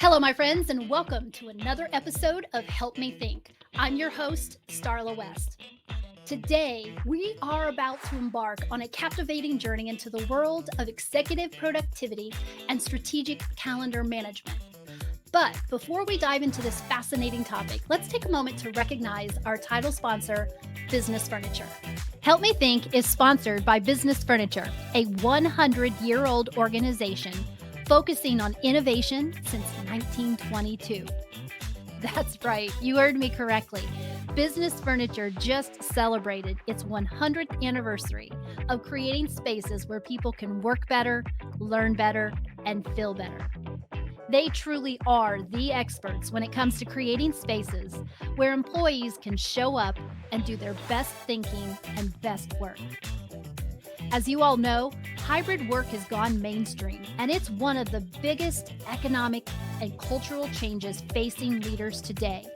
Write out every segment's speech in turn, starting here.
Hello, my friends, and welcome to another episode of Help Me Think. I'm your host, Starla West. Today, we are about to embark on a captivating journey into the world of executive productivity and strategic calendar management. But before we dive into this fascinating topic, let's take a moment to recognize our title sponsor, Business Furniture. Help Me Think is sponsored by Business Furniture, a 100-year-old organization focusing on innovation since 1922. That's right, you heard me correctly. Business Furniture just celebrated its 100th anniversary of creating spaces where people can work better, learn better, and feel better. They truly are the experts when it comes to creating spaces where employees can show up and do their best thinking and best work. As you all know, hybrid work has gone mainstream, and it's one of the biggest economic and cultural changes facing leaders today.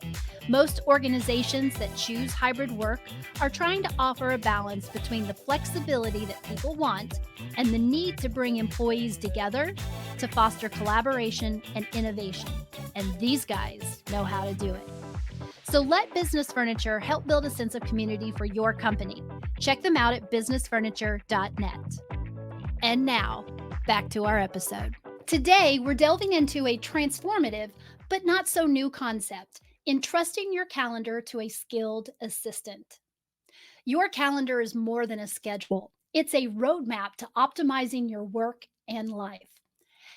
Most organizations that choose hybrid work are trying to offer a balance between the flexibility that people want and the need to bring employees together to foster collaboration and innovation. And these guys know how to do it. So let Business Furniture help build a sense of community for your company. Check them out at businessfurniture.net. And now, back to our episode. Today, we're delving into a transformative, but not so new concept, entrusting your calendar to a skilled assistant. Your calendar is more than a schedule. It's a roadmap to optimizing your work and life.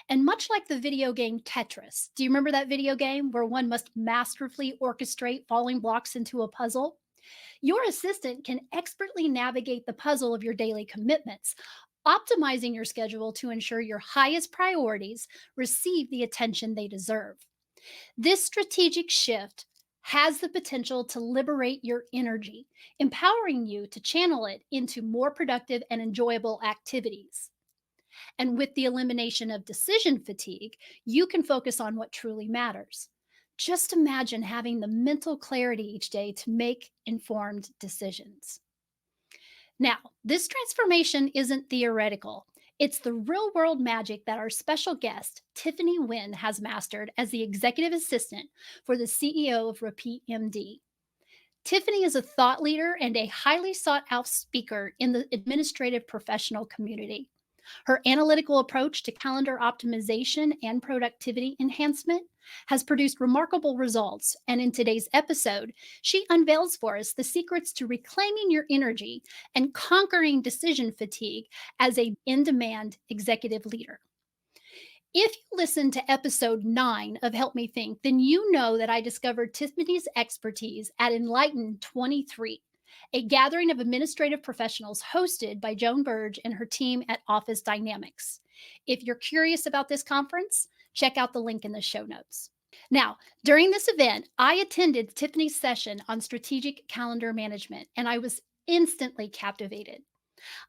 And much like the video game Tetris, do you remember that video game where one must masterfully orchestrate falling blocks into a puzzle? Your assistant can expertly navigate the puzzle of your daily commitments, optimizing your schedule to ensure your highest priorities receive the attention they deserve. This strategic shift has the potential to liberate your energy, empowering you to channel it into more productive and enjoyable activities. And with the elimination of decision fatigue, you can focus on what truly matters. Just imagine having the mental clarity each day to make informed decisions. Now, this transformation isn't theoretical. It's the real world magic that our special guest, Tiffany Nguyen, has mastered as the executive assistant for the CEO of Repeat MD. Tiffany is a thought leader and a highly sought out speaker in the administrative professional community. Her analytical approach to calendar optimization and productivity enhancement has produced remarkable results. And in today's episode, she unveils for us the secrets to reclaiming your energy and conquering decision fatigue as a in demand executive leader. If you listen to episode 9 of Help Me Think, then you know that I discovered Tiffany's expertise at Enlighten 23, a gathering of administrative professionals hosted by Joan Burge and her team at Office Dynamics. If you're curious about this conference, check out the link in the show notes. Now, during this event, I attended Tiffany's session on strategic calendar management, and I was instantly captivated.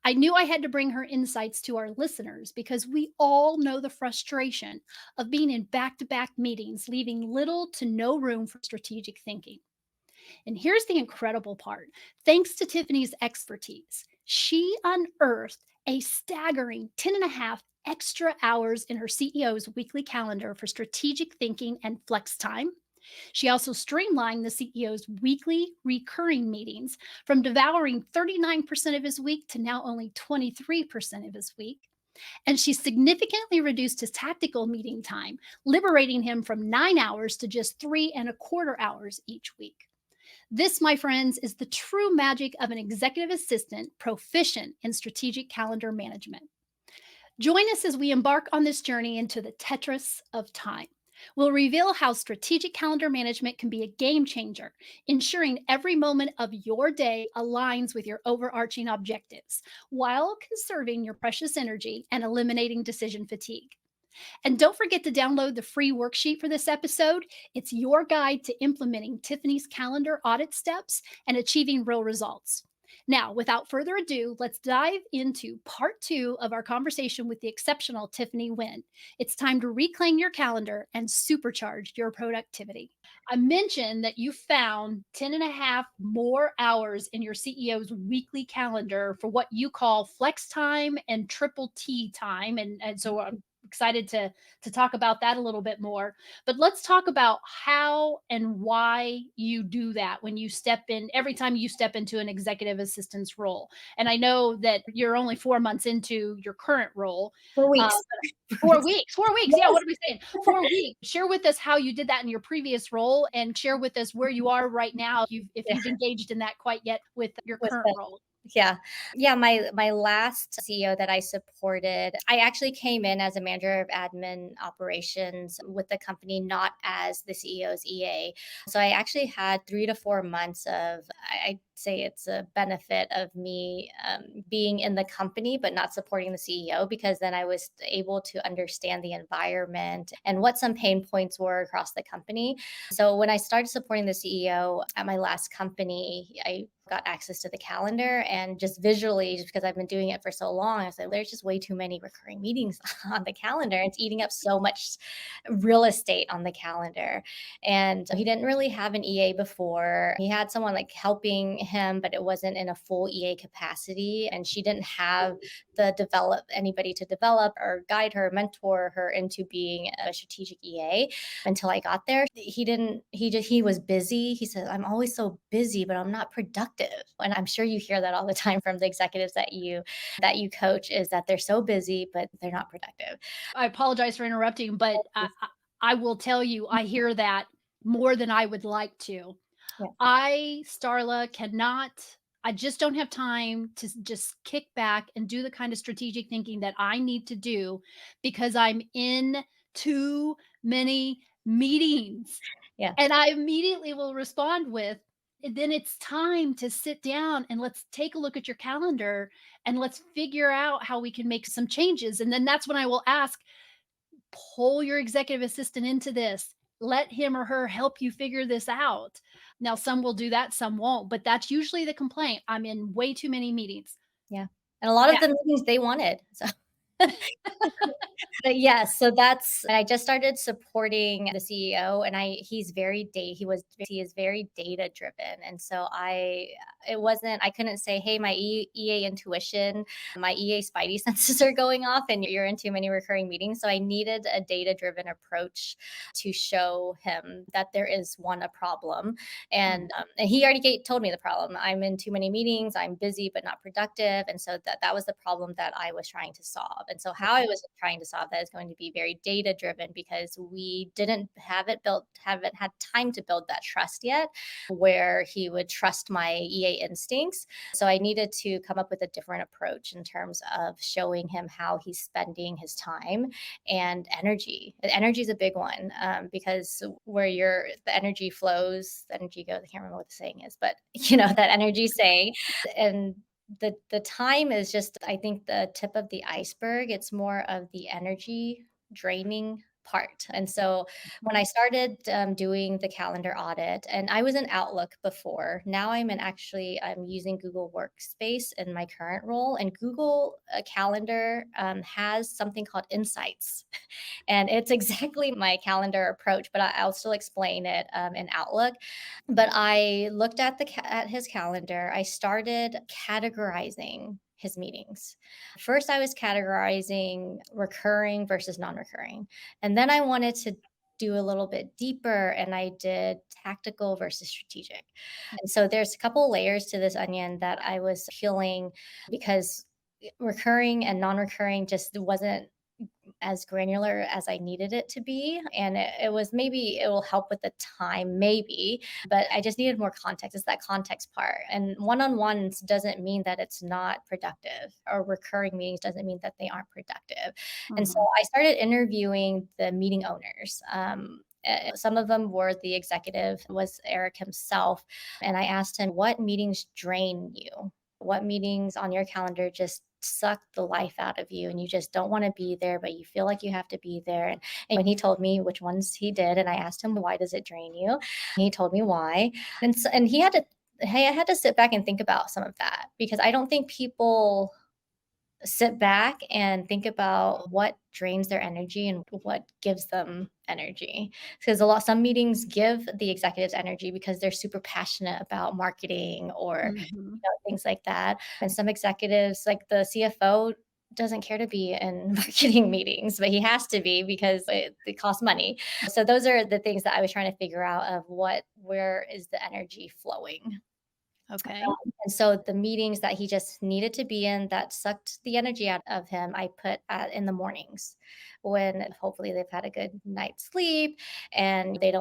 I knew I had to bring her insights to our listeners because we all know the frustration of being in back to back meetings, leaving little to no room for strategic thinking. And here's the incredible part. Thanks to Tiffany's expertise, she unearthed a staggering 10 and a half extra hours in her CEO's weekly calendar for strategic thinking and flex time. She also streamlined the CEO's weekly recurring meetings from devouring 39% of his week to now only 23% of his week. And she significantly reduced his tactical meeting time, liberating him from 9 hours to just 3.25 hours each week. This, my friends, is the true magic of an executive assistant proficient in strategic calendar management. Join us as we embark on this journey into the Tetris of time. We'll reveal how strategic calendar management can be a game changer, ensuring every moment of your day aligns with your overarching objectives while conserving your precious energy and eliminating decision fatigue. And don't forget to download the free worksheet for this episode. It's your guide to implementing Tiffany's calendar audit steps and achieving real results. Now, without further ado, let's dive into part 2 of our conversation with the exceptional Tiffany Nguyen. It's time to reclaim your calendar and supercharge your productivity. I mentioned that you found 10 and a half more hours in your CEO's weekly calendar for what you call flex time and triple T time. And so excited to talk about that a little bit more. But let's talk about how and why you do that when you step in every time you step into an executive assistant's role. And I know that you're only 4 months into your current role. 4 weeks. 4 4 weeks. weeks, 4 weeks. Yeah, Yes. what am I saying? 4 weeks. Share with us how you did that in your previous role and share with us where you are right now if Yeah. you've engaged in that quite yet with your With current the role. Yeah. Yeah, my last CEO that I supported, I actually came in as a manager of admin operations with the company, not as the CEO's EA. So I actually had 3 to 4 months of I'd say it's a benefit of me, being in the company, but not supporting the CEO, because then I was able to understand the environment and what some pain points were across the company. So when I started supporting the CEO at my last company, I got access to the calendar, and just visually, just because I've been doing it for so long, I said, there's just way too many recurring meetings on the calendar. It's eating up so much real estate on the calendar. And he didn't really have an EA before. He had someone like helping him, but it wasn't in a full EA capacity. And she didn't have the develop anybody to develop or guide her, mentor her into being a strategic EA until I got there. He was busy. He said, I'm always so busy, but I'm not productive. And I'm sure you hear that all the time from the executives that you coach, is that they're so busy, but they're not productive. I apologize for interrupting, but I will tell you, I hear that more than I would like to. Yeah. Starla, cannot I just don't have time to just kick back and do the kind of strategic thinking that I need to do because I'm in too many meetings. Yeah. And I immediately will respond with, then it's time to sit down and let's take a look at your calendar and let's figure out how we can make some changes. And then that's when I will ask, pull your executive assistant into this. Let him or her help you figure this out. Now, some will do that, some won't, but that's usually the complaint. I'm in way too many meetings. Yeah. And a lot of Yeah. the meetings they wanted. So but yes, so that's I just started supporting the CEO, and he is very data driven. And so I couldn't say, hey, my EA intuition, my EA spidey senses are going off and you're in too many recurring meetings. So I needed a data driven approach to show him that there is a problem. Mm, And he already told me the problem. I'm in too many meetings. I'm busy but not productive, and so that was the problem that I was trying to solve. And so how I okay. was trying to solve that is going to be very data driven, because we didn't haven't had time to build that trust yet, where he would trust my EA instincts. So I needed to come up with a different approach in terms of showing him how he's spending his time and energy. Energy is a big one, because where the energy flows, the energy goes. I can't remember what the saying is, but that energy saying, and the time is just, I think, the tip of the iceberg. It's more of the energy draining part. And so when I started doing the calendar audit, and I was in Outlook before, now I'm using Google Workspace in my current role, and Google Calendar has something called Insights. And it's exactly my calendar approach, but I'll still explain it in Outlook. But I looked at his calendar. I started categorizing his meetings. First, I was categorizing recurring versus non-recurring. And then I wanted to do a little bit deeper, and I did tactical versus strategic. And so there's a couple layers to this onion that I was peeling, because recurring and non-recurring just wasn't as granular as I needed it to be. And it was, maybe it will help with the time, maybe, but I just needed more context. It's that context part. And one on ones doesn't mean that it's not productive, or recurring meetings doesn't mean that they aren't productive. And so Mhm. I started interviewing the meeting owners. Some of them were the executive, was Eric himself. And I asked him, what meetings drain you? What meetings on your calendar just suck the life out of you, and you just don't want to be there, but you feel like you have to be there? And when he told me which ones he did, and I asked him, why does it drain you? And he told me why. And I had to sit back and think about some of that, because I don't think people sit back and think about what drains their energy and what gives them energy. Because some meetings give the executives energy because they're super passionate about marketing, or Mhm. things like that. And some executives, like the CFO, doesn't care to be in marketing meetings, but he has to be because it costs money. So those are the things that I was trying to figure out of where is the energy flowing. Okay. And so the meetings that he just needed to be in that sucked the energy out of him, I put in the mornings when hopefully they've had a good night's sleep and they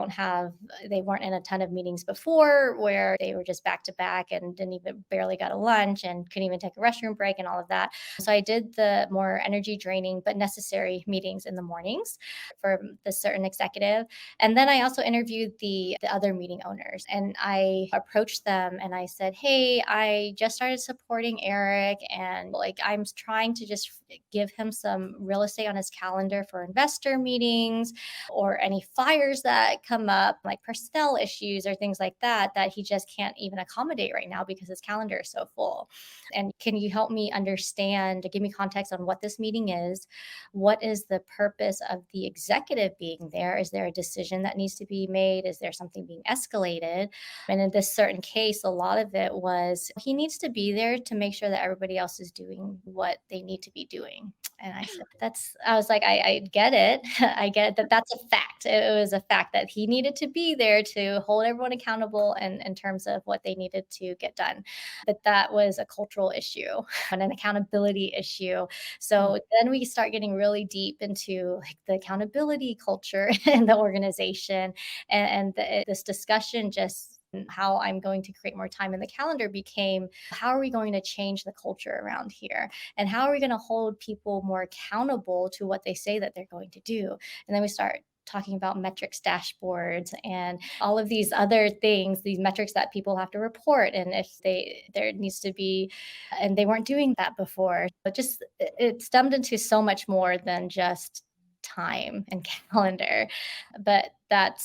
weren't in a ton of meetings before where they were just back to back and didn't even barely got a lunch and couldn't even take a restroom break and all of that. So I did the more energy draining but necessary meetings in the mornings for the certain executive. And then I also interviewed the other meeting owners and I approached them and I said, "Hey, I just started supporting Eric and like I'm trying to just give him some real estate on his calendar for investor meetings or any fires that come up, like personnel issues or things like that he just can't even accommodate right now because his calendar is so full. And can you help me understand, give me context on what this meeting is? What is the purpose of the executive being there? Is there a decision that needs to be made? Is there something being escalated?" And in this certain case, a lot of it was he needs to be there to make sure that everybody else is doing what they need to be doing. And I said, I was like, I get it. I get it that that's a fact. It was a fact that he needed to be there to hold everyone accountable and in terms of what they needed to get done. But that was a cultural issue and an accountability issue. Mm. So then we start getting really deep into like the accountability culture in the organization and this discussion just how I'm going to create more time in the calendar became how are we going to change the culture around here? And how are we going to hold people more accountable to what they say that they're going to do? And then we start talking about metrics dashboards and all of these other things, these metrics that people have to report. And if there needs to be, and they weren't doing that before. But just it stemmed into so much more than just time and calendar. But that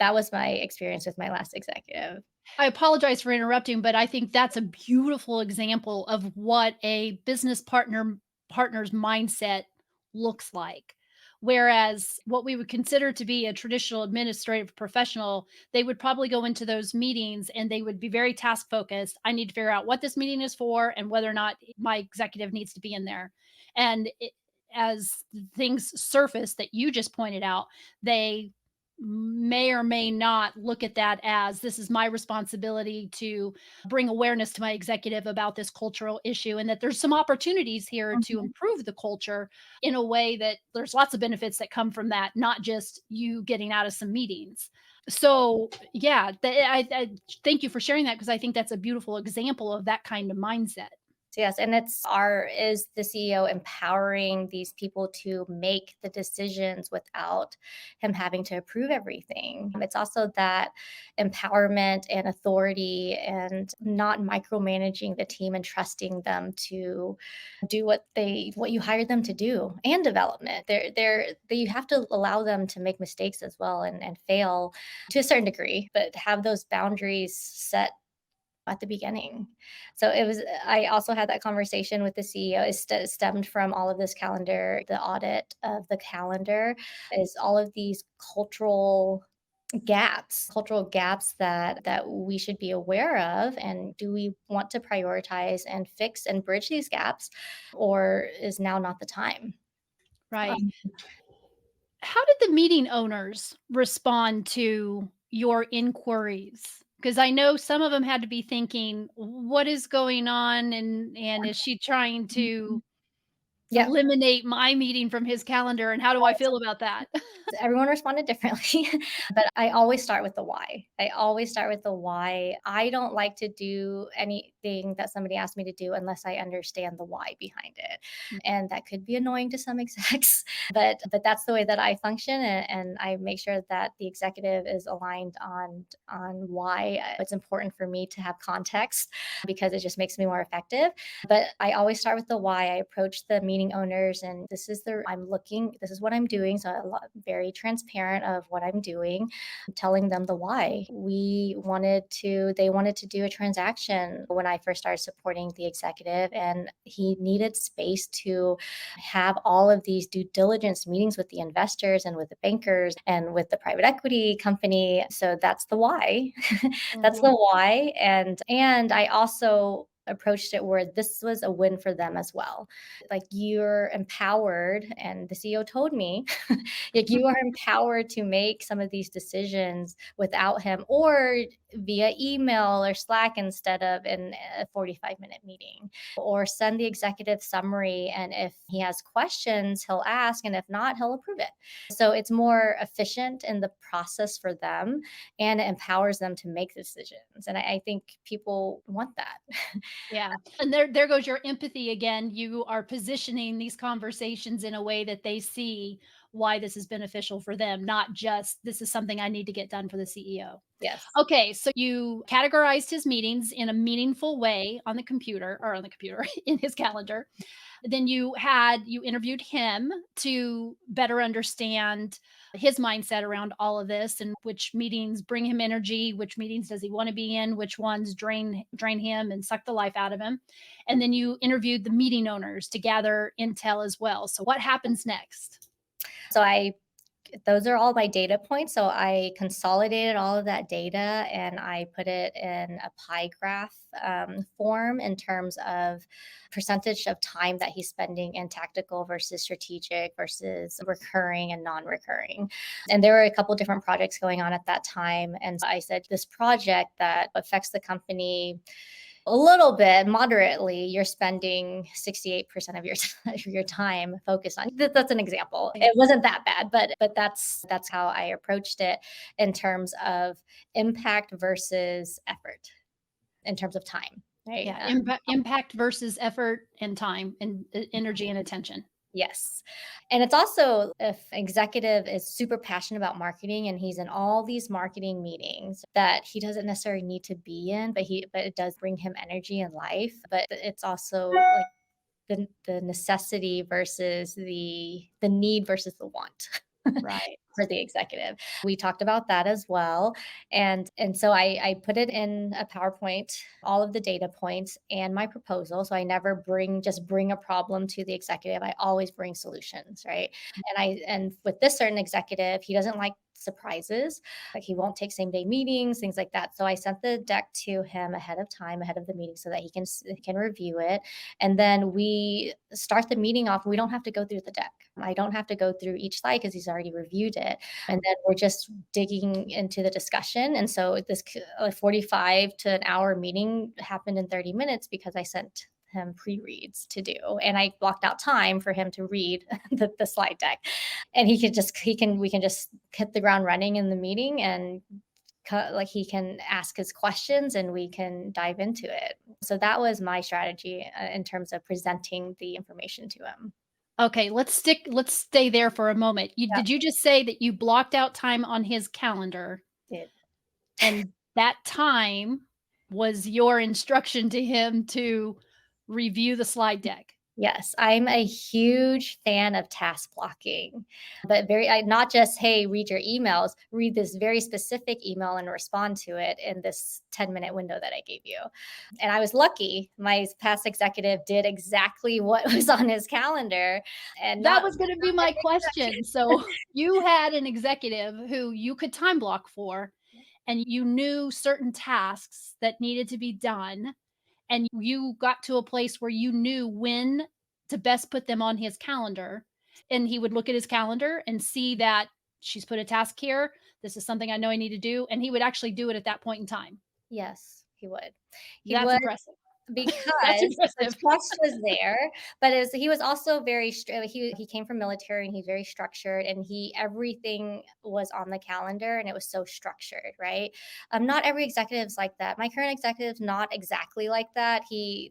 was my experience with my last executive. I apologize for interrupting, but I think that's a beautiful example of what a business partner's mindset looks like. Whereas what we would consider to be a traditional administrative professional, they would probably go into those meetings and they would be very task focused. I need to figure out what this meeting is for and whether or not my executive needs to be in there. And as things surface that you just pointed out, they may or may not look at that as this is my responsibility to bring awareness to my executive about this cultural issue and that there's some opportunities here to Mhm. improve the culture in a way that there's lots of benefits that come from that, not just you getting out of some meetings. So yeah, I thank you for sharing that because I think that's a beautiful example of that kind of mindset. So yes, and it's our is the CEO empowering these people to make the decisions without him having to approve everything. It's also that empowerment and authority and not micromanaging the team and trusting them to do what you hired them to do and development. You have to allow them to make mistakes as well and fail to a certain degree, but have those boundaries set at the beginning. So I also had that conversation with the CEO. It stemmed from all of this calendar, the audit of the calendar is all of these cultural gaps that we should be aware of. And do we want to prioritize and fix and bridge these gaps, or is now not the time? Right. Um, How did the meeting owners respond to your inquiries? Because I know some of them had to be thinking, "What is going on?" And is she trying to yeah. eliminate my meeting from his calendar, and how do I feel about that? Everyone responded differently, but I always start with the why. I always start with the why. I don't like to do anything that somebody asks me to do unless I understand the why behind it. And that could be annoying to some execs, but that's the way that I function and I make sure that the executive is aligned on why it's important for me to have context because it just makes me more effective. But I always start with the why. I approach the meeting owners and this is what I'm doing. So very transparent of what I'm doing, telling them the why. They wanted to do a transaction when I first started supporting the executive and he needed space to have all of these due diligence meetings with the investors and with the bankers and with the private equity company. So that's the why. That's Mhm. the why. And I also approached it where this was a win for them as well. Like, you're empowered, and the CEO told me, like, you are empowered to make some of these decisions without him, or via email or Slack instead of in a 45-minute meeting, or send the executive summary. And if he has questions, he'll ask. And if not, he'll approve it. So it's more efficient in the process for them, and it empowers them to make decisions. And I think people want that. Yeah. And there goes your empathy again. You are positioning these conversations in a way that they see why this is beneficial for them, not just this is something I need to get done for the CEO. Yes. Okay, so you categorized his meetings in a meaningful way on the computer in his calendar. Then you interviewed him to better understand his mindset around all of this and which meetings bring him energy, which meetings does he want to be in, which ones drain him and suck the life out of him. And then you interviewed the meeting owners to gather intel as well. So what happens next? So I those are all my data points. So I consolidated all of that data and I put it in a pie graph form in terms of percentage of time that he's spending in tactical versus strategic versus recurring and non-recurring. And there were a couple different projects going on at that time. And so I said, this project that affects the company a little bit moderately, you're spending 68% of your of your time focused on. That's an example. It wasn't that bad, but that's how I approached it in terms of impact versus effort, in terms of time, right? Yeah, impact versus effort and time and energy and attention. Yes. And it's also, if executive is super passionate about marketing and he's in all these marketing meetings that he doesn't necessarily need to be in, but it does bring him energy and life. But it's also like the necessity versus the need versus the want. Right. For the executive. We talked about that as well. And so I put it in a PowerPoint, all of the data points and my proposal. So I never bring a problem to the executive. I always bring solutions, right? And with this certain executive, he doesn't like surprises. Like, he won't take same day meetings, things like that. So I sent the deck to him ahead of time, ahead of the meeting, so that he can review it. And then we start the meeting off. We don't have to go through the deck. I don't have to go through each slide because he's already reviewed it. And then we're just digging into the discussion. And so this 45 to an hour meeting happened in 30 minutes because I sent him pre-reads to do, and I blocked out time for him to read the slide deck. And we can just hit the ground running in the meeting, and like, he can ask his questions and we can dive into it. So that was my strategy in terms of presenting the information to him. Okay, let's stay there for a moment. Did you just say that you blocked out time on his calendar Yeah. and that time was your instruction to him to review the slide deck? Yes, I'm a huge fan of task blocking, but not just, hey, read your emails, read this very specific email and respond to it in this 10-minute window that I gave you. And I was lucky. My past executive did exactly what was on his calendar, and That not was gonna be my question. So, you had an executive who you could time block for, and you knew certain tasks that needed to be done, and you got to a place where you knew when to best put them on his calendar, and he would look at his calendar and see that she's put a task here, this is something I know I need to do, and he would actually do it at that point in time. yes, he would. He That's would. impressive. That's Because the impressive. trust was there, but he was also he came from military, and he's very structured, and he everything was on the calendar, and it was so structured, right? Not every executive's like that. My current executive's not exactly like that.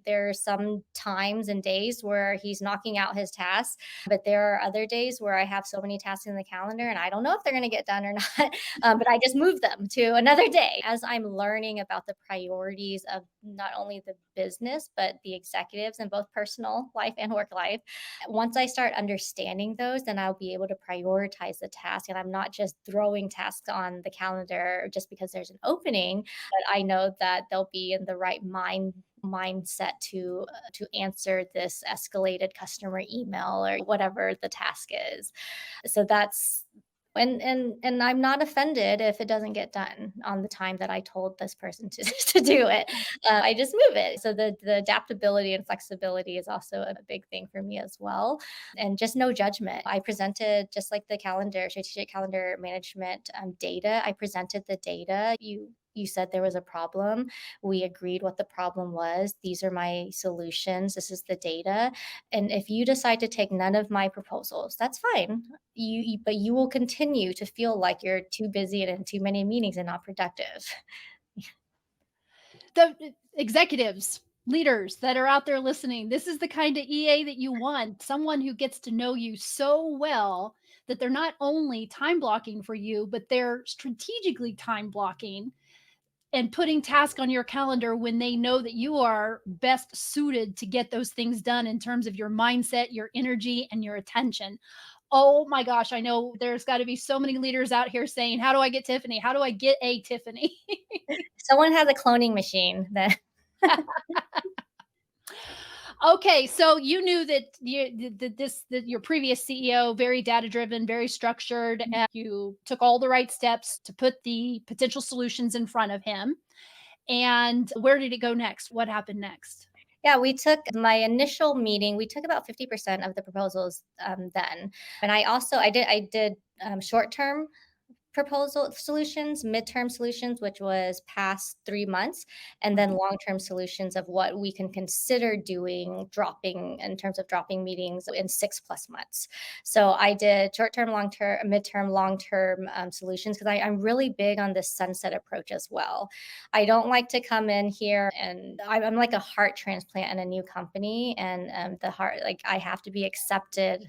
There are some times and days where he's knocking out his tasks, but there are other days where I have so many tasks in the calendar, and I don't know if they're going to get done or not. But I just move them to another day as I'm learning about the priorities of not only the business, but the executives in both personal life and work life. Once I start understanding those, then I'll be able to prioritize the task. And I'm not just throwing tasks on the calendar just because there's an opening, but I know that they'll be in the right mindset to answer this escalated customer email or whatever the task is. So And I'm not offended if it doesn't get done on the time that I told this person to to do it. I just move it. So the adaptability and flexibility is also a big thing for me as well, and just no judgment. I presented just like the calendar, strategic calendar management data. I presented the data. You said there was a problem. We agreed what the problem was. These are my solutions. This is the data. And if you decide to take none of my proposals, that's fine. But you will continue to feel like you're too busy and in too many meetings and not productive. The executives, leaders that are out there listening, this is the kind of EA that you want, someone who gets to know you so well that they're not only time blocking for you, but they're strategically time blocking and putting tasks on your calendar when they know that you are best suited to get those things done in terms of your mindset, your energy, and your attention. Oh my gosh, I know there's got to be so many leaders out here saying, how do I get Tiffany? How do I get a Tiffany? Someone has a cloning machine that Okay, so you knew that that your previous CEO very data driven, very structured, and you took all the right steps to put the potential solutions in front of him. And where did it go next? What happened next? yeah, we took my initial meeting, we took about 50% of the proposals then. And I did short-term proposal solutions, midterm solutions, which was past 3 months, and then Mhm. long-term solutions of what we can consider doing, dropping in terms of dropping meetings in 6 plus months. So I did short-term, long-term, midterm, long-term solutions because I'm really big on this sunset approach as well. I don't like to come in here and I'm like a heart transplant in a new company, and the heart, like I have to be accepted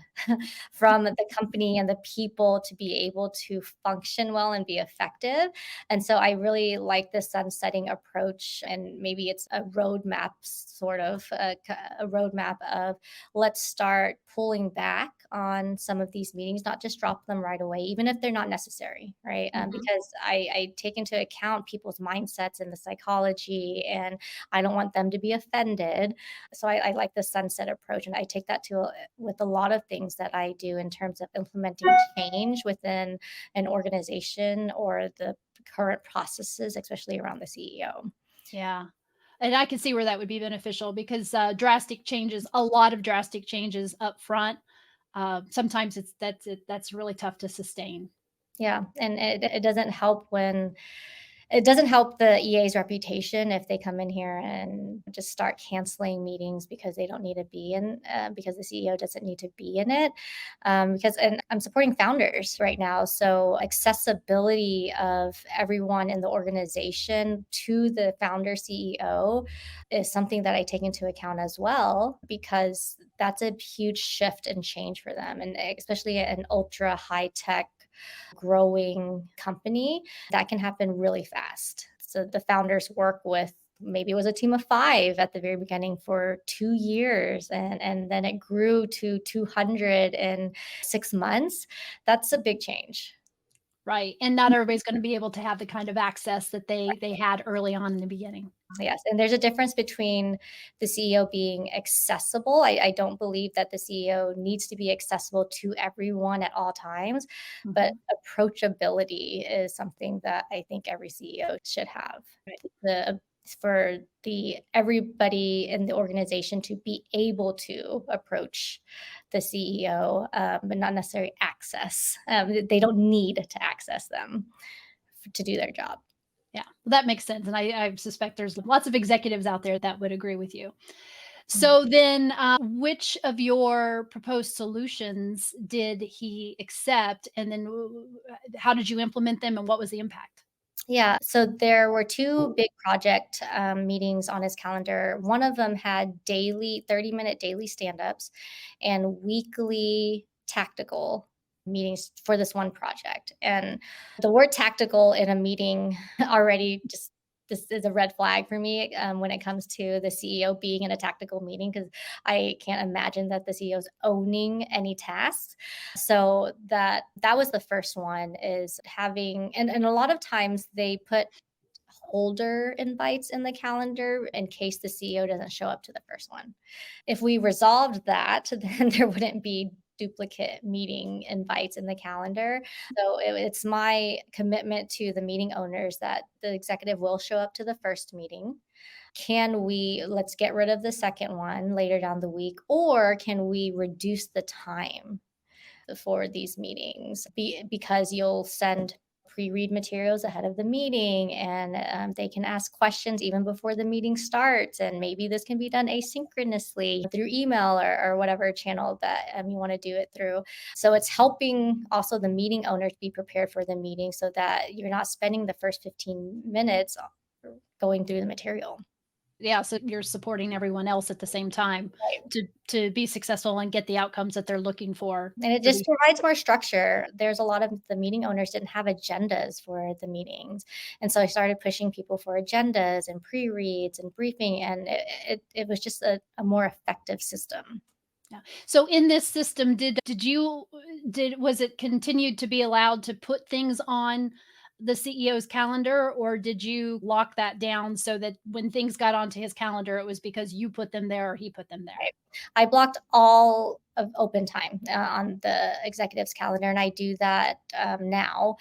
from the company and the people to be able to function well and be effective. And so I really like the sunsetting approach. And maybe it's a roadmap, sort of a roadmap of let's start pulling back on some of these meetings, not just drop them right away, even if they're not necessary, right? Mhm. Because I take into account people's mindsets and the psychology, and I don't want them to be offended. So I like the sunset approach, and I take that to with a lot of things that I do in terms of implementing change within an organization or the current processes, especially around the CEO. Yeah. And I can see where that would be beneficial because drastic changes, a lot of drastic changes up front. Sometimes that's really tough to sustain. Yeah, and it doesn't help when it doesn't help the EA's reputation if they come in here and just start canceling meetings because they don't need to be in, because the CEO doesn't need to be in it. Because and I'm supporting founders right now, so accessibility of everyone in the organization to the founder CEO is something that I take into account as well, because that's a huge shift and change for them, and especially an ultra high tech growing company that can happen really fast. So the founders work with, maybe it was a team of 5 at the very beginning for 2 years, and then it grew to 200 in 6 months. That's a big change. Right. And not everybody's going to be able to have the kind of access that they had early on in the beginning. Yes, and there's a difference between the CEO being accessible. I don't believe that the CEO needs to be accessible to everyone at all times, but Mhm. approachability is something that I think every CEO should have. The for the everybody in the organization to be able to approach the CEO, but not necessarily access. They don't need to access them to do their job. Yeah, well, that makes sense, and I suspect there's lots of executives out there that would agree with you. Mm. So then, which of your proposed solutions did he accept, and then how did you implement them, and what was the impact? Yeah, so there were 2 big project, meetings on his calendar. One of them had daily 30-minute daily stand-ups and weekly tactical meetings for this one project, and the word tactical in a meeting already just this is a red flag for me, when it comes to the CEO being in a tactical meeting, because I can't imagine that the CEO is owning any tasks. So that was the first one, is having, and a lot of times they put holder invites in the calendar in case the CEO doesn't show up to the first one. If we resolved that, then there wouldn't be duplicate meeting invites in the calendar. So it's my commitment to the meeting owners that the executive will show up to the first meeting. Can we let's get rid of the second one later down the week, or can we reduce the time for these meetings because you'll send pre-read materials ahead of the meeting, and they can ask questions even before the meeting starts, and maybe this can be done asynchronously through email or whatever channel that you want to do it through. So it's helping also the meeting owners be prepared for the meeting so that you're not spending the first 15 minutes going through the material. Yeah, so you're supporting everyone else at the same time Right. to be successful and get the outcomes that they're looking And it for just the provides more structure. There's a lot of the meeting owners didn't have agendas for the meetings. And so I started pushing people for agendas and pre-reads and briefing, and it was just a more effective system. Yeah. So in this system, did you did was it continued to be allowed to put things on the CEO's calendar, or did you lock that down so that when things got onto his calendar, it was because you put them there or he put them there? Right. I blocked all of open time on the executive's calendar, and I do that now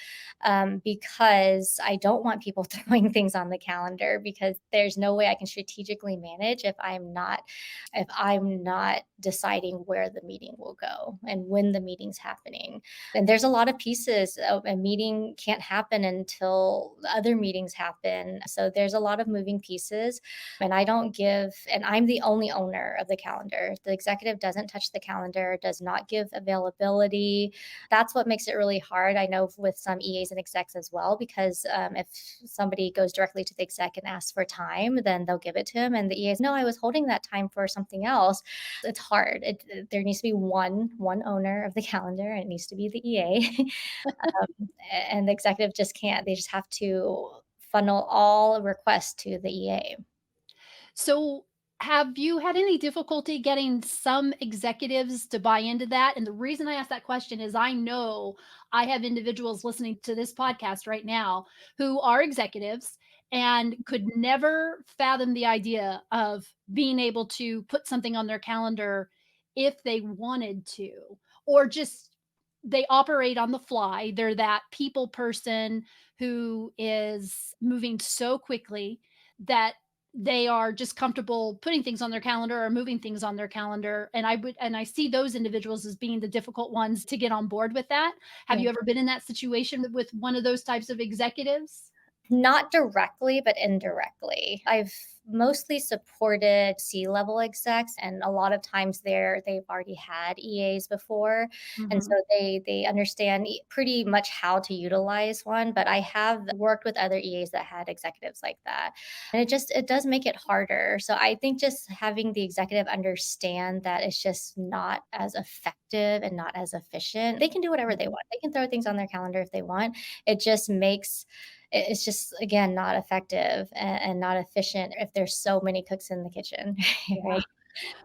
because I don't want people throwing things on the calendar because there's no way I can strategically manage if I'm not deciding where the meeting will go and when the meeting's happening. And there's a lot of pieces. A meeting can't happen until other meetings happen. So there's a lot of moving pieces, and I'm the only owner of the calendar. The executive doesn't touch the calendar, does not give availability. That's what makes it really hard. I know with some EAs and execs as well, because if somebody goes directly to the exec and asks for time, then they'll give it to him. And the EAs, no, I was holding that time for something else. It's hard. There needs to be one owner of the calendar, and it needs to be the EA. And the executive just can't. They just have to funnel all requests to the EA. So, have you had any difficulty getting some executives to buy into that? And the reason I ask that question is I know I have individuals listening to this podcast right now who are executives and could never fathom the idea of being able to put something on their calendar if they wanted to, or just they operate on the fly. They're that people person who is moving so quickly that they are just comfortable putting things on their calendar or moving things on their calendar, and I see those individuals as being the difficult ones to get on board with that. Have Yeah. you ever been in that situation with one of those types of executives? Not directly, but indirectly. I've mostly supported C-level execs, and a lot of times they've already had EAs before, and so Mhm. they understand pretty much how to utilize one. But I have worked with other EAs that had executives like that, and it does make it harder. So I think just having the executive understand that it's just not as effective and not as efficient. They can do whatever they Mhm. want. They can throw things on their calendar if they want. It just makes it's just again not effective and not efficient if there's so many cooks in the kitchen, Yeah. right?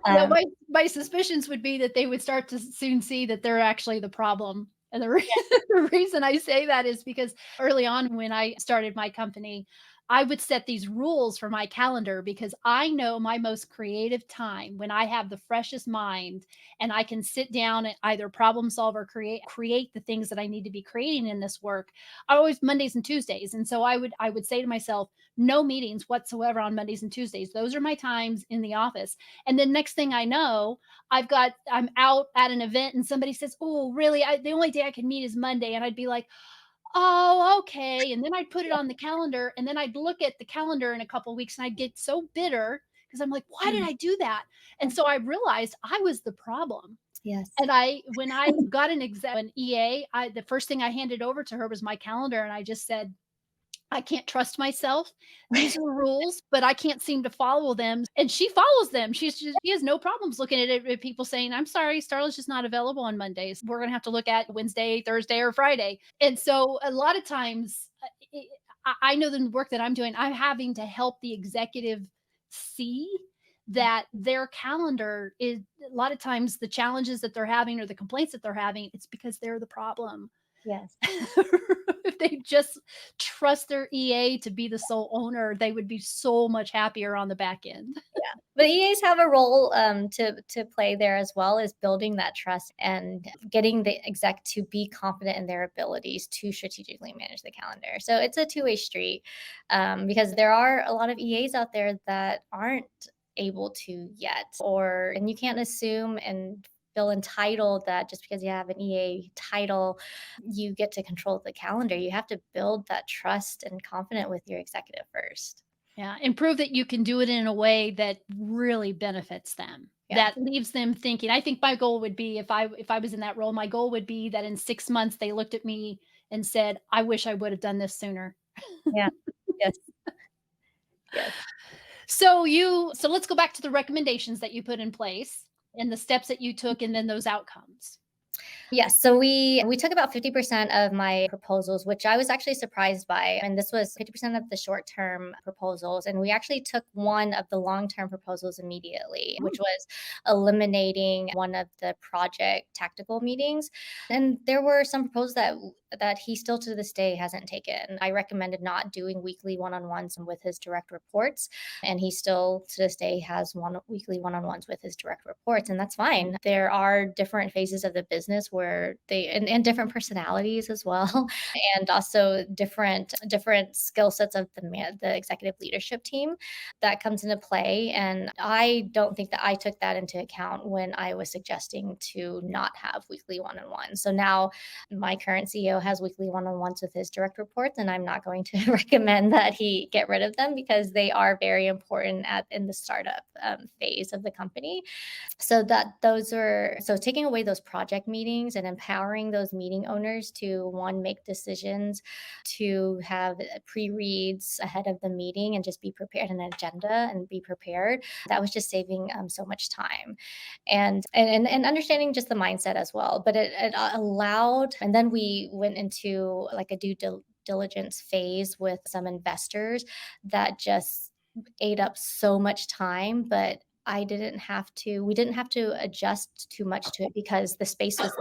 Well, Um, my suspicions would be that they would start to soon see that they're actually the problem, and the reason I say that is because early on when I started my company, I would set these rules for my calendar because I know my most creative time when I have the freshest mind and I can sit down and either problem solve or create the things that I need to be creating in this work. I always Mondays and Tuesdays, and so I would say to myself, no meetings whatsoever on Mondays and Tuesdays. Those are my times in the office. And then next thing I know, I'm out at an event and somebody says, "Oh, really? The only day I can meet is Monday." And I'd be like, "Oh, okay." And then I'd put it on the calendar and then I'd look at the calendar in a couple weeks and I'd get so bitter because I'm like, "Why did I do that?" And so I realized I was the problem. yes. And when I got an EA, the first thing I handed over to her was my calendar and I just said, I can't trust myself. These are rules, but I can't seem to follow them. And she follows them. She has no problems looking at it at people saying, I'm sorry, Starla's just not available on Mondays. We're gonna have to look at Wednesday, Thursday, or Friday. And so a lot of times I know the work that I'm doing, I'm having to help the executive see that their calendar is a lot of times the challenges that they're having or the complaints that they're having, it's because they're the problem. Yes. If they just trust their EA to be the sole owner, they would be so much happier on the back end. But EAs have a role to play there as well as building that trust and getting the exec to be confident in their abilities to strategically manage the calendar. So it's a two-way street because there are a lot of EAs out there that aren't able to yet, or and you can't assume and feel entitled that just because you have an EA title, you get to control the calendar. You have to build that trust and confident with your executive first. Yeah, and prove that you can do it in a way that really benefits them. Yeah. That leaves them thinking. I think my goal would be if I was in that role, my goal would be that in 6 months they looked at me and said, "I wish I would have done this sooner." Yeah. Yes. Yes. So let's go back to the recommendations that you put in place and the steps that you took and then those outcomes. Yes, so we took about 50% of my proposals, which I was actually surprised by. And this was 50% of the short-term proposals. And we actually took one of the long-term proposals immediately, which Mm, was eliminating one of the project tactical meetings. And there were some proposals that he still to this day hasn't taken. I recommended not doing weekly one-on-ones with his direct reports, and he still to this day has weekly one-on-ones with his direct reports, and that's fine. There are different phases of the business where and different personalities as well, and also different skill sets of the executive leadership team that comes into play. And I don't think that I took that into account when I was suggesting to not have weekly one-on-ones. So now my current CEO has weekly one-on-ones with his direct reports, and I'm not going to recommend that he get rid of them because they are very important in the startup phase of the company. So taking away those project meetings and empowering those meeting owners to one make decisions, to have pre-reads ahead of the meeting and just be prepared, an agenda and be prepared. That was just saving so much time, and understanding just the mindset as well. But it allowed, and then we went into like a diligence phase with some investors that just ate up so much time, but we didn't have to adjust too much to it because the space was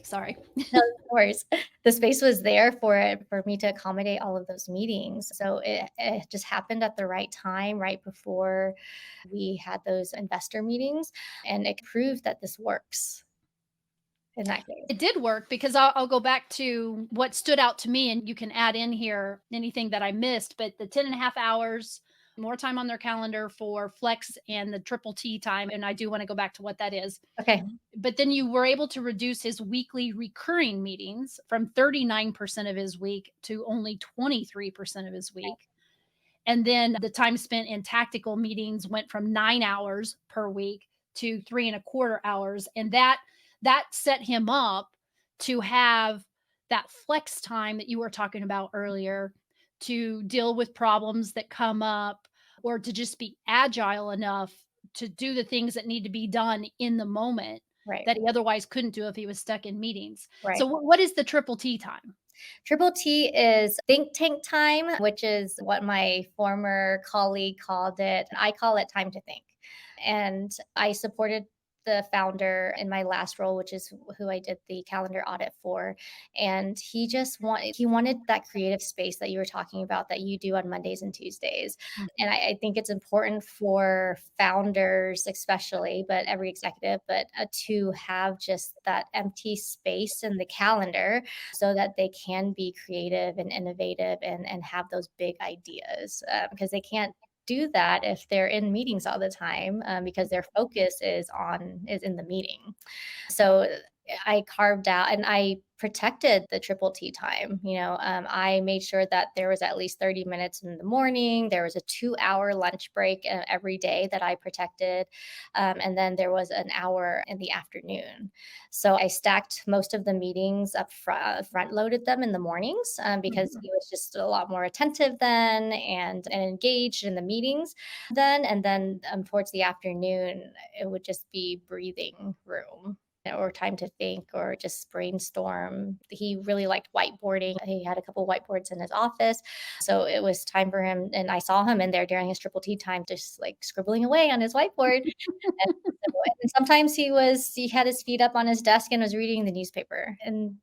sorry. no, of course. The space was there for me to accommodate all of those meetings. So it just happened at the right time, right before we had those investor meetings, and it proved that this works in that case. It did work because I'll go back to what stood out to me, and you can add in here anything that I missed. But the 10 and a half hours, more time on their calendar for flex and the triple T time. And I do want to go back to what that is. Okay. But then you were able to reduce his weekly recurring meetings from 39% of his week to only 23% of his week. And then the time spent in tactical meetings went from 9 hours per week to 3.25 hours. And that set him up to have that flex time that you were talking about earlier to deal with problems that come up or to just be agile enough to do the things that need to be done in the moment Right. that he otherwise couldn't do if he was stuck in meetings. Right. So what is the triple T time? Triple T is think tank time, which is what my former colleague called it. I call it time to think. And I supported the founder in my last role, which is who I did the calendar audit for. And he wanted that creative space that you were talking about that you do on Mondays and Tuesdays. And I think it's important for founders, especially, but every executive, but to have just that empty space in the calendar so that they can be creative and innovative and have those big ideas because they can't do that if they're in meetings all the time because their focus is in the meeting. So I carved out and I protected the triple T time. I made sure that there was at least 30 minutes in the morning. There was a 2 hour lunch break every day that I protected. And then there was an hour in the afternoon. So I stacked most of the meetings up front loaded them in the mornings because Mhm. he was just a lot more attentive then and engaged in the meetings then. And then towards the afternoon, it would just be breathing room or time to think or just brainstorm. He really liked whiteboarding. He had a couple whiteboards in his office. So it was time for him. And I saw him in there during his triple T time, just like scribbling away on his whiteboard. And sometimes he had his feet up on his desk and was reading the newspaper. And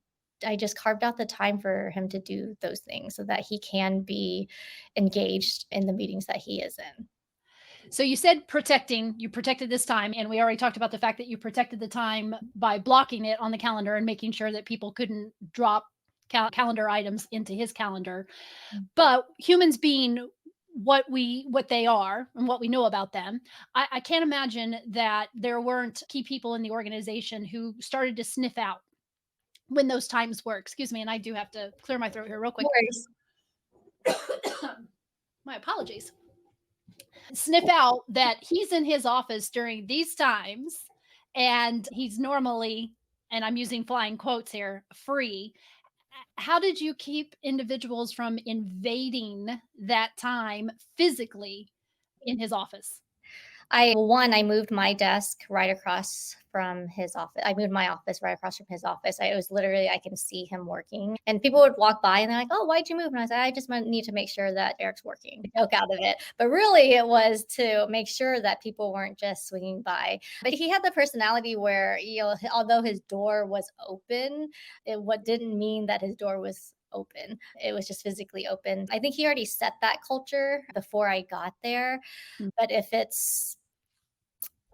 I just carved out the time for him to do those things so that he can be engaged in the meetings that he is in. So you said protecting, you protected this time, and we already talked about the fact that you protected the time by blocking it on the calendar and making sure that people couldn't drop calendar items into his calendar. Mm. But humans being what they are and what we know about them, I can't imagine that there weren't key people in the organization who started to sniff out when those times were. Excuse me, and I do have to clear my throat here real No quick. worries. My apologies. Sniff out that he's in his office during these times and he's normally, and I'm using flying quotes here, free. How did you keep individuals from invading that time physically in his office? I moved my desk right across from his office. I moved my office right across from his office. It was literally, I can see him working. And people would walk by and they're like, "Oh, why'd you move?" And I said, "I just need to make sure that Eric's working." Joke out of it. But really, it was to make sure that people weren't just swinging by. But he had the personality where, although his door was open, it what didn't mean that his door was open. It was just physically open. I think he already set that culture before I got there. Mm. But if it's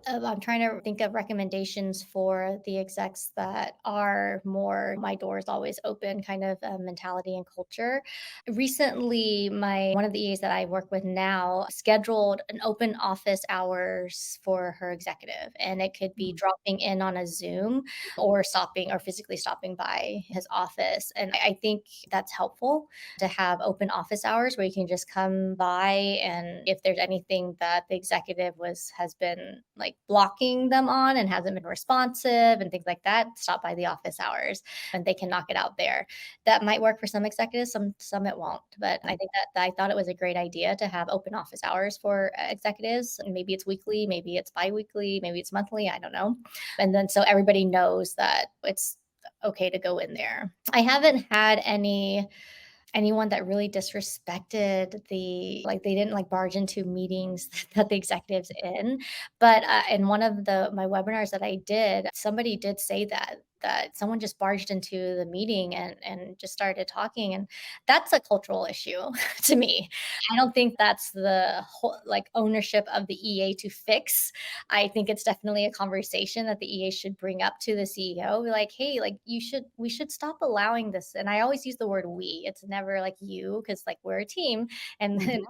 I'm trying to think of recommendations for the execs that are more my door is always open kind of mentality and culture. Recently, my one of the EAs that I work with now scheduled an open office hours for her executive, and it could be Mm. dropping in on a Zoom or stopping or physically stopping by his office. And I think that's helpful to have open office hours where you can just come by, and if there's anything that the executive was has been like blocking them on and hasn't been responsive and things like that, stop by the office hours and they can knock it out there. That might work for some executives, some it won't. But I think that I thought it was a great idea to have open office hours for executives. And maybe it's weekly, maybe it's biweekly, maybe it's monthly, I don't know. And then so everybody knows that it's okay to go in there. I haven't had anyone that really disrespected the like they didn't like barge into meetings that the executives in. But in one of the my webinars that I did, somebody did say that someone just barged into the meeting and just started talking, and that's a cultural issue to me. I don't think that's the whole like ownership of the EA to fix. I think it's definitely a conversation that the EA should bring up to the CEO. Be like, hey, like we should stop allowing this. And I always use the word we. It's never like you, because like we're a team and then Mhm.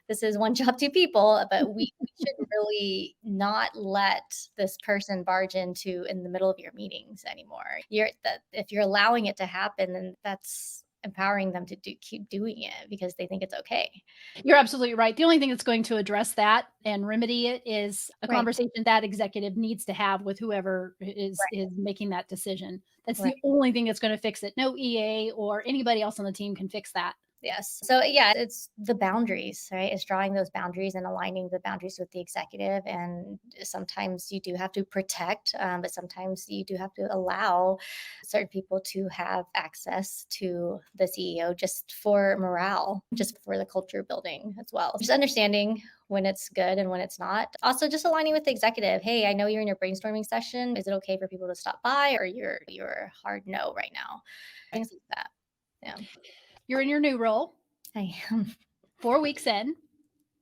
this is one job, two people, but we should really not let this person barge into in the middle of your meetings anymore. You're that if you're allowing it to happen, then that's empowering them to keep doing it because they think it's okay. You're absolutely right. The only thing that's going to address that and remedy it is a Right. conversation that executive needs to have with whoever Right. is making that decision. That's Right. the only thing that's going to fix it. No EA or anybody else on the team can fix that. Yes. So yeah, it's the boundaries, right? It's drawing those boundaries and aligning the boundaries with the executive. And sometimes you do have to protect, but sometimes you do have to allow certain people to have access to the CEO just for morale, just for the culture building as well. Just understanding when it's good and when it's not. Also, just aligning with the executive. Hey, I know you're in your brainstorming session. Is it okay for people to stop by, or you're hard no right now? Things like that. Yeah. You're in your new role, I am. 4 weeks in.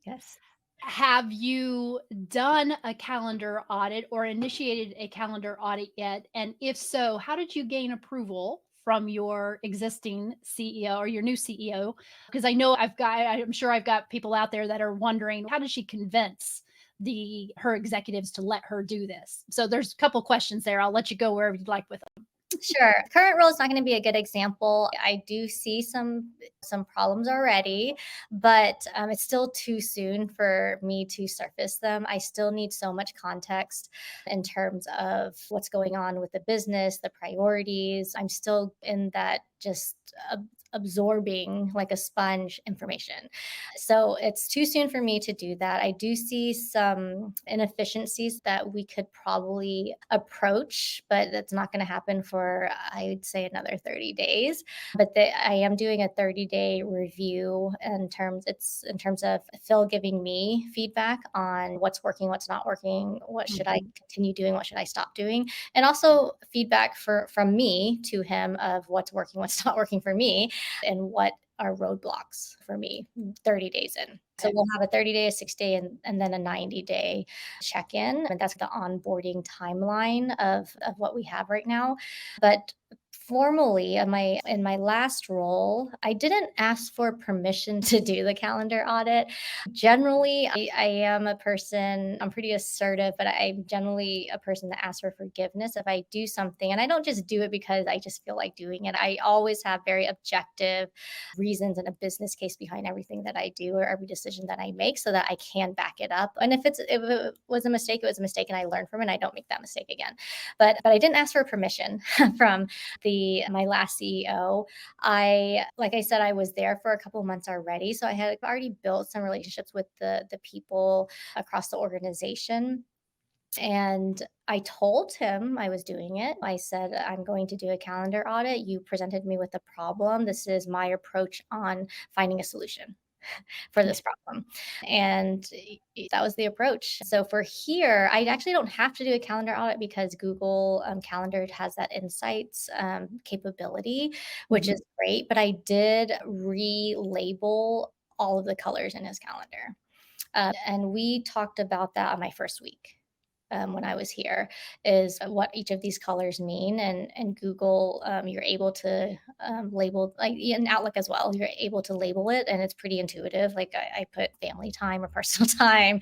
Yes. Have you done a calendar audit or initiated a calendar audit yet? And if so, how did you gain approval from your existing CEO or your new CEO? Because I'm sure I've got people out there that are wondering, how does she convince her executives to let her do this? So there's a couple questions there. I'll let you go wherever you'd like with them. Sure. Current role is not going to be a good example. I do see some problems already, but it's still too soon for me to surface them. I still need so much context in terms of what's going on with the business, the priorities. I'm still in that just absorbing like a sponge information. So it's too soon for me to do that. I do see some inefficiencies that we could probably approach, but that's not going to happen for, I would say, another 30 days. But I am doing a 30-day review in terms of Phil giving me feedback on what's working, what's not working, what should I Mhm. continue doing, what should I stop doing, and also feedback from me to him of what's working, what's not working for me, and what are roadblocks for me 30 days in. So Okay. we'll have a 30-day, a 6-day, and then a 90-day check-in. And that's the onboarding timeline of what we have right now. But formally in my last role, I didn't ask for permission to do the calendar audit. Generally, I am a person, I'm pretty assertive, but I'm generally a person that asks for forgiveness if I do something. And I don't just do it because I just feel like doing it. I always have very objective reasons and a business case behind everything that I do or every decision that I make so that I can back it up. And if it was a mistake, it was a mistake and I learn from it and I don't make that mistake again. But I didn't ask for permission from the my last CEO. Like I said, I was there for a couple of months already. So I had already built some relationships with the people across the organization. And I told him I was doing it. I said, I'm going to do a calendar audit. You presented me with a problem. This is my approach on finding a solution for this problem. And that was the approach. So for here, I actually don't have to do a calendar audit because Google Calendar has that insights capability, which Mhm. is great. But I did relabel all of the colors in his calendar. And we talked about that on my first week. When I was here, is what each of these colors mean, and Google, you're able to label like in Outlook as well. You're able to label it, and it's pretty intuitive. Like I put family time or personal time,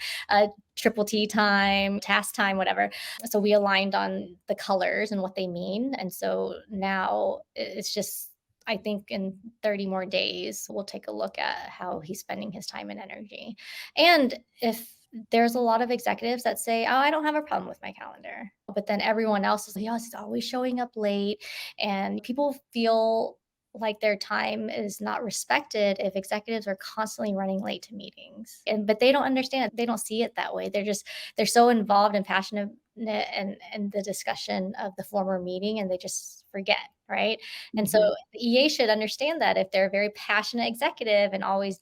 triple T time, task time, whatever. So we aligned on the colors and what they mean, and so now it's just I think in 30 more days, we'll take a look at how he's spending his time and energy. And if there's a lot of executives that say, "Oh, I don't have a problem with my calendar." But then everyone else is like, "Oh, he's always showing up late." And people feel like their time is not respected if executives are constantly running late to meetings. But they don't understand. They don't see it that way. They're so involved and passionate and the discussion of the former meeting and they just forget, right? And so Mhm. the EA should understand that if they're a very passionate executive and always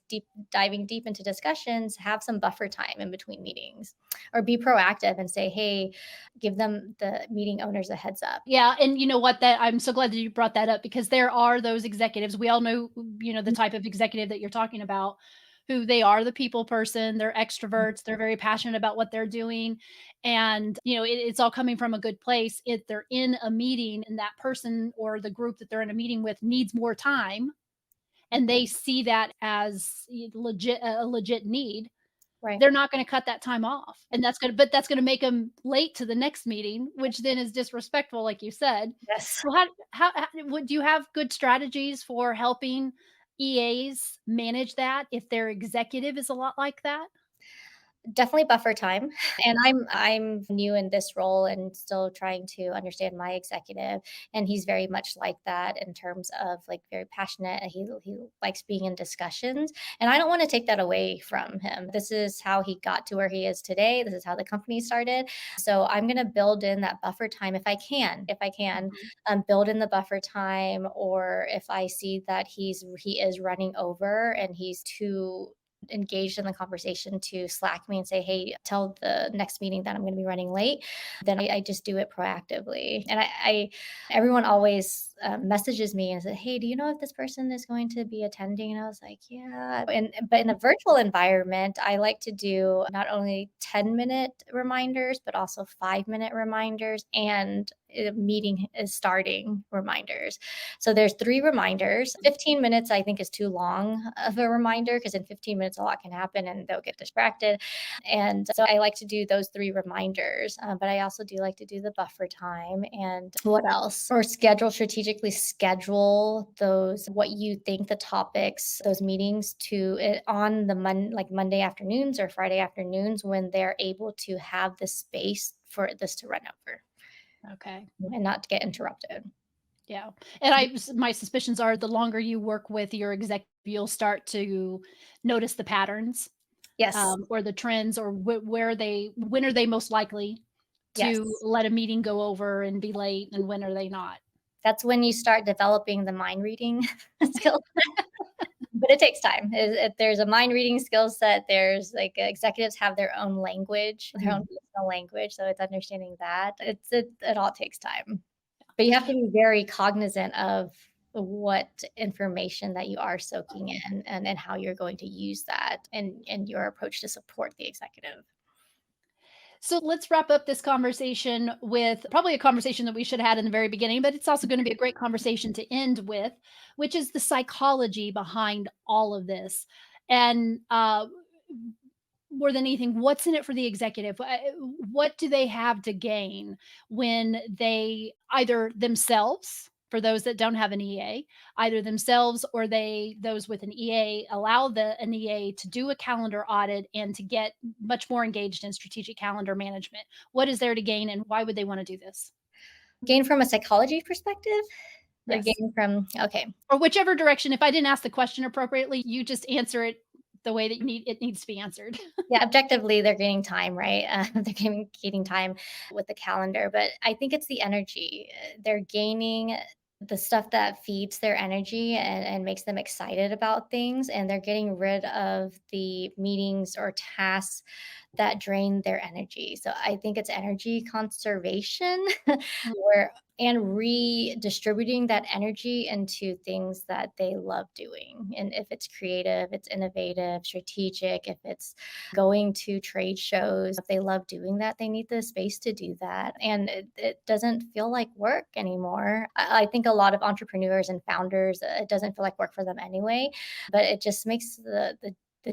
diving deep into discussions, have some buffer time in between meetings or be proactive and say, hey, give them the meeting owners a heads up. Yeah, and you know what? That I'm so glad that you brought that up because there are those executives. We all know, the type of executive that you're talking about, who they are the people person, they're extroverts, they're very passionate about what they're doing, and it's all coming from a good place. If they're in a meeting and that person or the group that they're in a meeting with needs more time, and they see that as legit a legit need, Right. they're not gonna cut that time off, and that's gonna make them late to the next meeting, which then is disrespectful, like you said. Yes. So how would you have good strategies for helping EAs manage that if their executive is a lot like that? Definitely buffer time. And I'm new in this role and still trying to understand my executive. And he's very much like that in terms of like very passionate. He likes being in discussions. And I don't want to take that away from him. This is how he got to where he is today. This is how the company started. So I'm gonna build in that buffer time if I can, Mhm. build in the buffer time, or if I see that he is running over and he's too engaged in the conversation to slack me and say, hey, tell the next meeting that I'm going to be running late, then I just do it proactively. And everyone always messages me and says, hey, do you know if this person is going to be attending? And I was like, yeah. But in a virtual environment, I like to do not only 10-minute reminders, but also 5-minute reminders and a meeting is starting reminders. So there's 3 reminders. 15 minutes I think is too long of a reminder because in 15 minutes a lot can happen and they'll get distracted. And so I like to do those 3 reminders, but I also do like to do the buffer time and what else? Or strategically schedule those what you think the topics, those meetings to it on the like Monday afternoons or Friday afternoons when they're able to have the space for this to run over Okay. and not to get interrupted. Yeah. And my suspicions are the longer you work with your executive, you'll start to notice the patterns, Yes. or the trends, or when are they most likely to Yes. let a meeting go over and be late, and when are they not? That's when you start developing the mind reading skill, but it takes time. If there's a mind reading skill set, there's like executives have their own language, their own Mhm. personal language, so it's understanding that. It all takes time. But you have to be very cognizant of what information that you are soaking in, and how you're going to use that in your approach to support the executive. So let's wrap up this conversation with probably a conversation that we should have had in the very beginning, but it's also going to be a great conversation to end with, which is the psychology behind all of this. And more than anything, what's in it for the executive? What do they have to gain when they either themselves, for those that don't have an EA, either themselves or those with an EA allow an EA to do a calendar audit and to get much more engaged in strategic calendar management? What is there to gain, and why would they want to do this? Gain from a psychology perspective, or Yes. gain from, okay. Or whichever direction. If I didn't ask the question appropriately, you just answer it the way that it needs to be answered. Yeah, objectively, they're gaining time, right? They're gaining time with the calendar, but I think it's the energy. They're gaining the stuff that feeds their energy and makes them excited about things, and they're getting rid of the meetings or tasks that drain their energy. So I think it's energy conservation where and redistributing that energy into things that they love doing. And if it's creative, it's innovative, strategic, if it's going to trade shows, if they love doing that, they need the space to do that. And it doesn't feel like work anymore. I think a lot of entrepreneurs and founders, it doesn't feel like work for them anyway, but it just makes the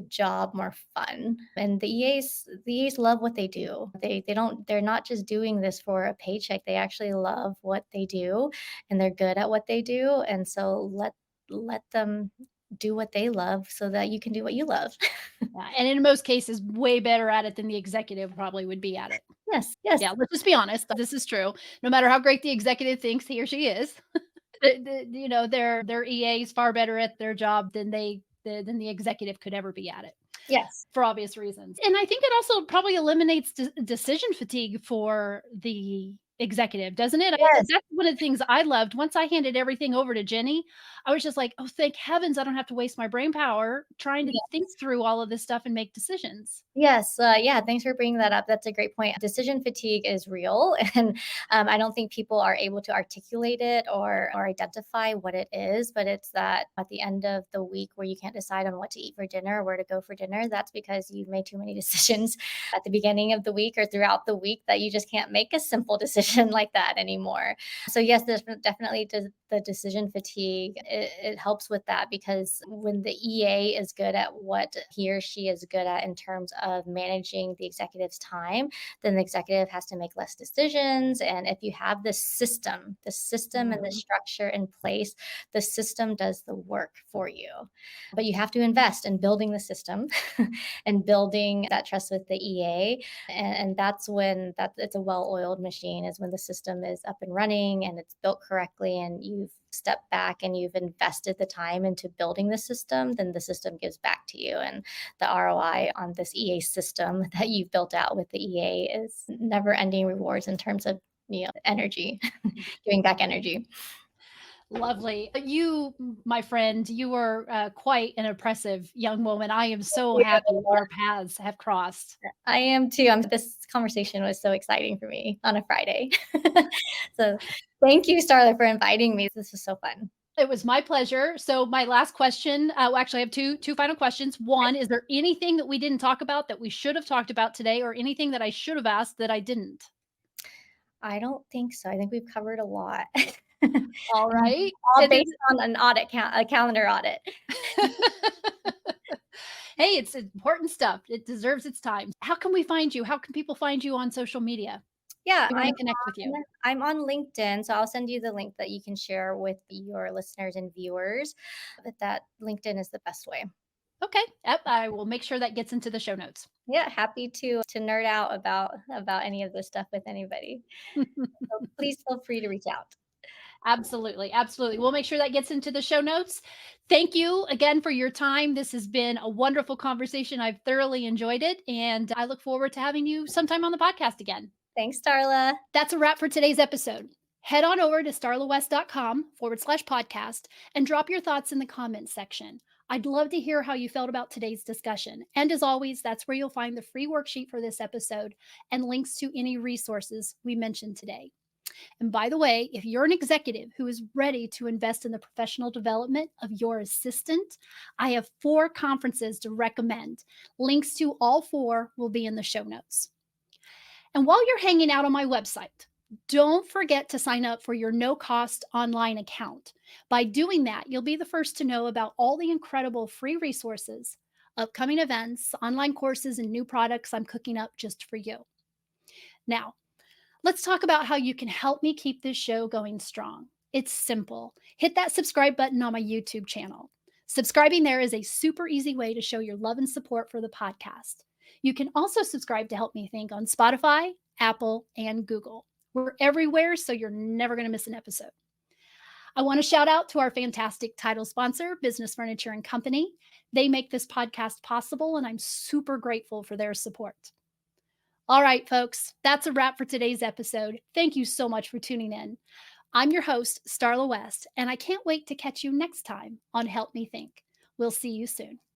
job more fun. And the EAs love what they do. They're not just doing this for a paycheck. They actually love what they do, and they're good at what they do. And so let them do what they love so that you can do what you love. Yeah, and in most cases, way better at it than the executive probably would be at it. Yes, yes, Yeah, let's just be honest. This is true. No matter how great the executive thinks he or she is, their EA is far better at their job than the executive could ever be at it, yes, for obvious reasons. And I think it also probably eliminates decision fatigue for the executive, doesn't it? yes, That's one of the things I loved. Once I handed everything over to Jenny, I was just like, "Oh, thank heavens I don't have to waste my brain power trying to think yes. through all of this stuff and make decisions." Yes, yeah, thanks for bringing that up. That's a great point. Decision fatigue is real, and I don't think people are able to articulate it or identify what it is. But it's that at the end of the week where you can't decide on what to eat for dinner or where to go for dinner, that's because you've made too many decisions at the beginning of the week or throughout the week that you just can't make a simple decision like that anymore. So yes, there's definitely the decision fatigue. It helps with that because when the EA is good at what he or she is good at in terms of managing the executive's time, then the executive has to make less decisions. And if you have the system and the Mhm. structure in place, the system does the work for you. But you have to invest in building the system and building that trust with the EA. And that's when it's a well-oiled machine, is when the system is up and running and it's built correctly and you've stepped back and you've invested the time into building the system, then the system gives back to you. And the ROI on this EA system that you've built out with the EA is never ending rewards in terms of energy, giving back energy. Lovely. My friend, you were, quite an impressive young woman. I am so Yeah, happy our paths have crossed. I am too. This conversation was so exciting for me on a Friday. So thank you, Starla, for inviting me. This was so fun. It was my pleasure. So my last question, well, actually, I have two final questions. One, is there anything that we didn't talk about that we should have talked about today, or anything that I should have asked that I didn't? I don't think so. I think we've covered a lot. All right. All And based on an a calendar audit. hey, it's important stuff. It deserves its time. How can we find you? How can people find you on social media? Yeah, We want to connect with you. I'm on LinkedIn, so I'll send you the link that you can share with your listeners and viewers. But that LinkedIn is the best way. Okay. Yep. I will make sure that gets into the show notes. Yeah, happy to nerd out about any of this stuff with anybody. So please feel free to reach out. Absolutely, absolutely. We'll make sure that gets into the show notes. Thank you again for your time. This has been a wonderful conversation. I've thoroughly enjoyed it, and I look forward to having you sometime on the podcast again. Thanks, Darla. That's a wrap for today's episode. Head on over to starlawest.com/podcast and drop your thoughts in the comments section. I'd love to hear how you felt about today's discussion. And as always, that's where you'll find the free worksheet for this episode and links to any resources we mentioned today. And by the way, if you're an executive who is ready to invest in the professional development of your assistant, I have 4 conferences to recommend. Links to all 4 will be in the show notes. And while you're hanging out on my website, don't forget to sign up for your no cost online account. By doing that, you'll be the first to know about all the incredible free resources, upcoming events, online courses, and new products I'm cooking up just for you. Now, let's talk about how you can help me keep this show going strong. It's simple. Hit that subscribe button on my YouTube channel. Subscribing there is a super easy way to show your love and support for the podcast. You can also subscribe to Help Me Think on Spotify, Apple, and Google. We're everywhere, so you're never going to miss an episode. I want to shout out to our fantastic title sponsor, Business Furniture and Company. They make this podcast possible, and I'm super grateful for their support. All right, folks, that's a wrap for today's episode. Thank you so much for tuning in. I'm your host, Starla West, and I can't wait to catch you next time on Help Me Think. We'll see you soon.